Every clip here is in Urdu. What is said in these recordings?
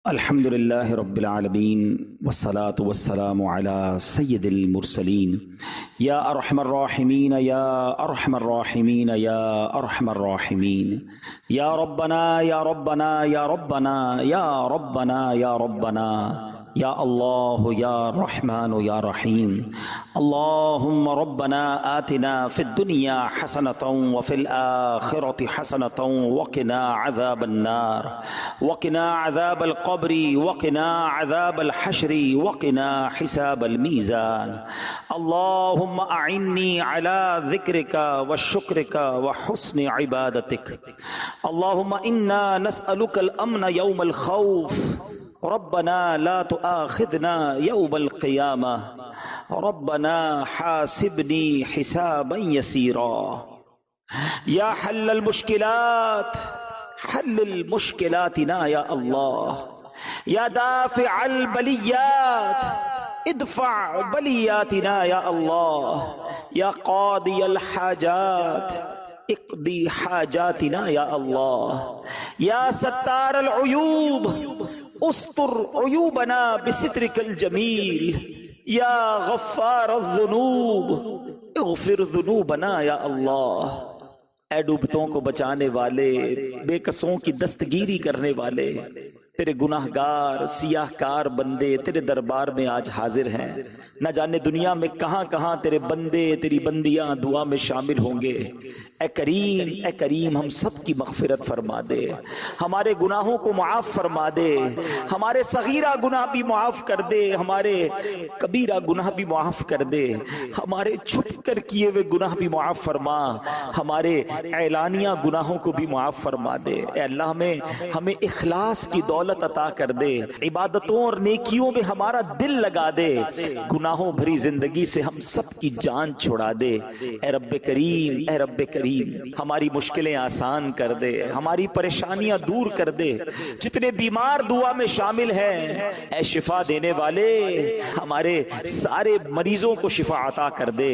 الحمد لله رب العالمين والصلاة والسلام على سيد المرسلين يا أرحم الراحمين يا أرحم الراحمين يا أرحم الراحمين يا ربنا يا ربنا يا ربنا يا ربنا يا ربنا يا الله يا رحمن يا رحيم اللهم ربنا آتنا في الدنيا حسنة وفي الآخرة حسنة وقنا عذاب النار وقنا عذاب القبر وقنا عذاب الحشر وقنا حساب الميزان اللهم أعني على ذكرك وشكرك وحسن عبادتك اللهم إنا نسألك الأمن يوم الخوف ربنا لا تؤاخذنا يوم القيامة ربنا حاسبني حسابا يسيرا يا حل المشكلات حل المشكلاتنا يا الله يا دافع البليات ادفع بلياتنا يا الله يا قاضي الحاجات اقضي حاجاتنا يا الله يا ستار العيوب استر عيوبنا بسترك الجميل یا غفار الذنوب اغفر ذنوبنا یا اللہ۔ اے ڈوبتوں کو بچانے والے، بے کسوں کی دستگیری کرنے والے، تیرے گناہ گار سیاہ کار بندے تیرے دربار میں آج حاضر ہیں۔ نہ جانے دنیا میں کہاں کہاں تیرے بندے تیری بندیاں دعا میں شامل ہوں گے۔ اے کریم ہم سب کی مغفرت فرما دے، ہمارے گناہوں کو معاف فرما دے، ہمارے صغیرہ گناہ بھی معاف کر دے، ہمارے کبیرہ گناہ بھی معاف کر دے، ہمارے چھپ کر کیے ہوئے گناہ بھی معاف فرما، ہمارے اعلانیہ گناہوں کو بھی معاف فرما دے۔ اے اللہ ہمیں اخلاص کی دولت عطا کر دے، عبادتوں اور نیکیوں میں ہمارا دل لگا دے، گناہوں بھری زندگی سے ہم سب کی جان چھڑا دے۔ اے رب کریم ہماری مشکلیں آسان کر دے، ہماری پریشانیاں دور کر دے۔ جتنے بیمار دعا میں شامل ہیں اے شفا دینے والے، ہمارے سارے مریضوں کو شفا عطا کر دے،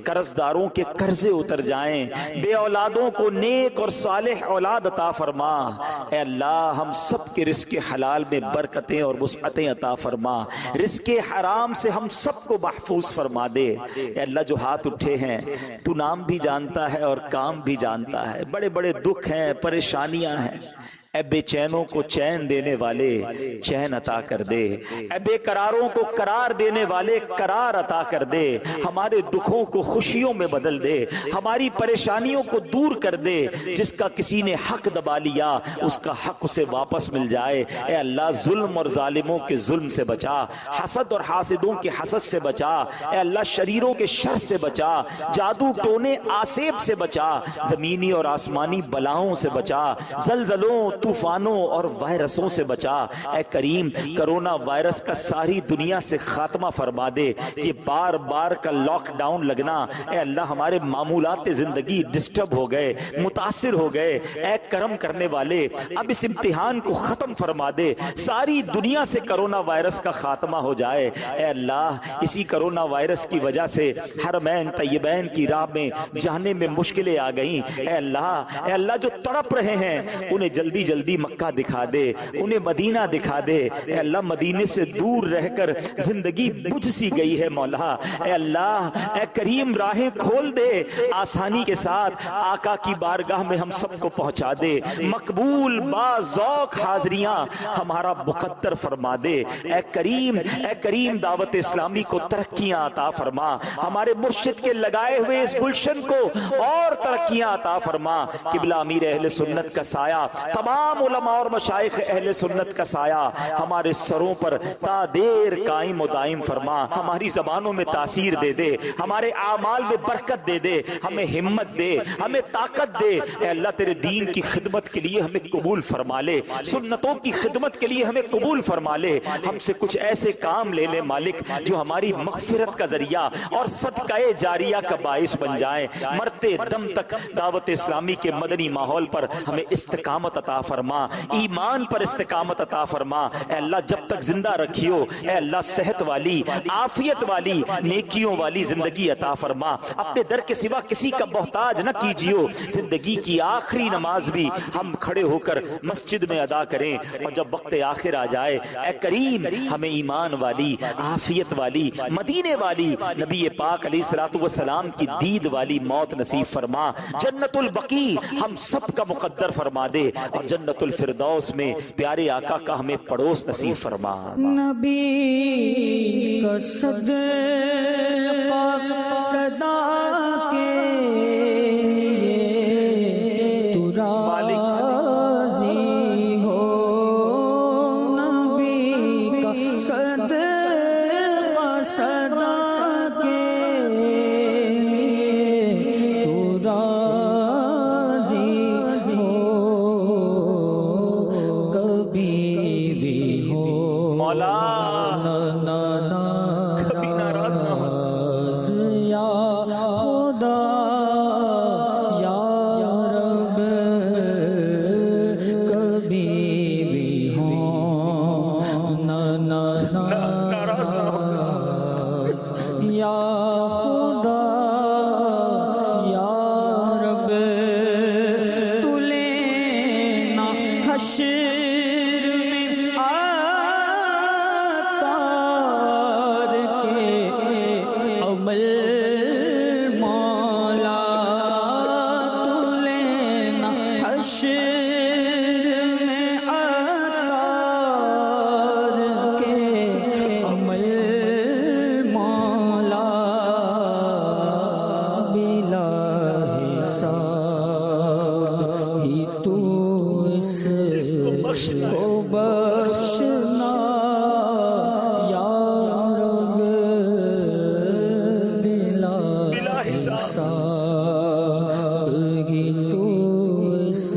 قرض داروں کے قرضے اتر جائیں، بے اولادوں کو نیک اور صالح اولاد عطا فرما۔ اے اللہ ہم سب کے رزق حلال میں برکتیں اور وسعتیں عطا فرما، رزق حرام سے ہم سب کو محفوظ فرما دے۔ اے اللہ جو ہاتھ اٹھے ہیں تو نام بھی جانتا ہے اور کام بھی جانتا ہے، بڑے بڑے دکھ ہیں پریشانیاں ہیں، اے بے چینوں کو چین دینے والے چین عطا کر دے، اے بے قراروں کو قرار دینے والے قرار عطا کر دے، ہمارے دکھوں کو خوشیوں میں بدل دے، ہماری پریشانیوں کو دور کر دے۔ جس کا کسی نے حق دبا لیا اس کا حق اسے واپس مل جائے۔ اے اللہ ظلم اور ظالموں کے ظلم سے بچا، حسد اور حاسدوں کے حسد سے بچا، اے اللہ شریروں کے شر سے بچا، جادو ٹونے آسیب سے بچا، زمینی اور آسمانی بلاؤں سے بچا، زلزلوں طوفانوں اور وائرسوں سے بچا۔ اے کریم کرونا وائرس کا ساری دنیا سے خاتمہ فرما دے۔ یہ بار بار کا لاک ڈاؤن لگنا اے اللہ ہمارے معمولات زندگی ڈسٹرب ہو گئے، متاثر ہو گئے۔ اے کرم کرنے والے اب اس امتحان کو ختم فرما دے، ساری دنیا سے کرونا وائرس کا خاتمہ ہو جائے۔ اے اللہ اسی کرونا وائرس کی وجہ سے حرمین طیبین کی راہ میں جانے میں مشکلیں آ گئیں۔ اے اللہ جو تڑپ رہے ہیں انہیں جلدی مکہ دکھا دے، انہیں مدینہ دکھا دے۔ اے اللہ مدینے سے دور رہ کر زندگی بجھ سی گئی ہے مولا۔ اے اللہ اے کریم راہیں کھول دے، آسانی کے ساتھ آقا کی بارگاہ میں ہم سب کو پہنچا دے، مقبول با ذوق حاضریاں ہمارا مقدر فرما دے۔ اے کریم دعوت اسلامی کو ترقیاں عطا فرما، ہمارے مرشد کے لگائے ہوئے اس گلشن کو اور ترقیاں عطا فرما۔ قبلہ امیر اہل سنت کا سایہ، تمام علماء اور مشائخ اہل سنت کا سایہ ہمارے سروں پر تا دیر قائم و دائم فرما، ہماری زبانوں میں تاثیر دے دے، ہمارے اعمال میں برکت دے دے، ہمیں ہمت دے، ہمیں طاقت دے۔ اے اللہ تیرے دین کی خدمت کے لیے ہمیں قبول فرما لے، سنتوں کی خدمت کے لیے ہمیں قبول فرما لے، ہم سے کچھ ایسے کام لے لے مالک جو ہماری مغفرت کا ذریعہ اور صدقہ جاریہ کا باعث بن جائیں۔ مرتے دم تک دعوت اسلامی کے مدنی ماحول پر ہمیں استقامت عطا فرما، ایمان پر استقامت عطا فرما۔ اے اللہ جب تک زندہ رکھیو، اے اللہ صحت والی، عافیت والی، نیکیوں والی زندگی عطا فرما۔ اپنے در کے سوا کسی کا محتاج نہ کیجیو۔ زندگی کی آخری نماز بھی ہم کھڑے ہو کر مسجد میں ادا کریں، اور جب وقت آخر آ جائے اے کریم ہمیں ایمان والی، عافیت والی، مدینے والی، نبی پاک علیہ الصلوۃ والسلام کی دید والی موت نصیب فرما۔ جنت البقیع ہم سب کا مقدر فرما دے، اور جنت الفردوس میں پیارے آقا کا ہمیں پڑوس نصیب فرما۔ نبی کا صدقہ صدا کے تو راضی ہو، نبی کا صدقہ صدا کے تو راضی ہو، کبھی بھی ہو مولا کبھی ناراض نہ ہو یا خدا یا رب، کبھی بھی ہو ناراض نہ ہو یا خدا یا رب، تو لینا حشر میں آتار کے عمل مولا، تو لینا حشر میں آتار کے عمل مولا، بلا حساب ہی تو اس کو بخشنا یا رب، بلا حساب ہی تو اس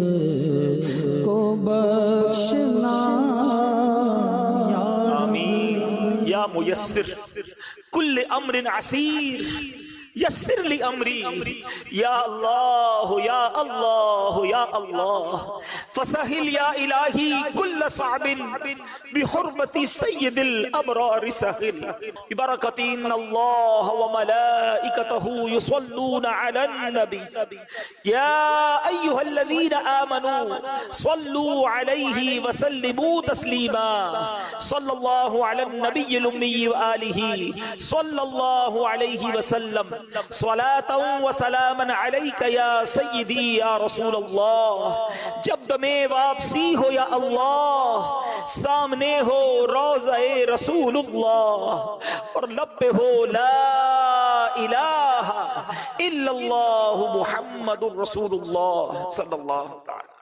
کو بخشنا یا آمین یا میسر کل امر عسیر یسر لی امری، یا اللہ یا اللہ یا اللہ، فسہل یا الہی کل صعب بحرمت سید الابرار سہل، ببرکت ان اللہ وملائکتہ یصلون علی النبی یا ایہا الذین آمنوا صلوا علیہ وسلموا تسلیما، صلی اللہ علی النبی الامی وآلہ صلی اللہ علیہ وسلم، صلاة و سلاما علیک یا سیدی یا رسول اللہ۔ جب دمیں واپسی ہو یا اللہ، سامنے ہو روضہ رسول اللہ، اور لب پہ ہو لا الہ الا اللہ محمد رسول اللہ صلی اللہ تعالی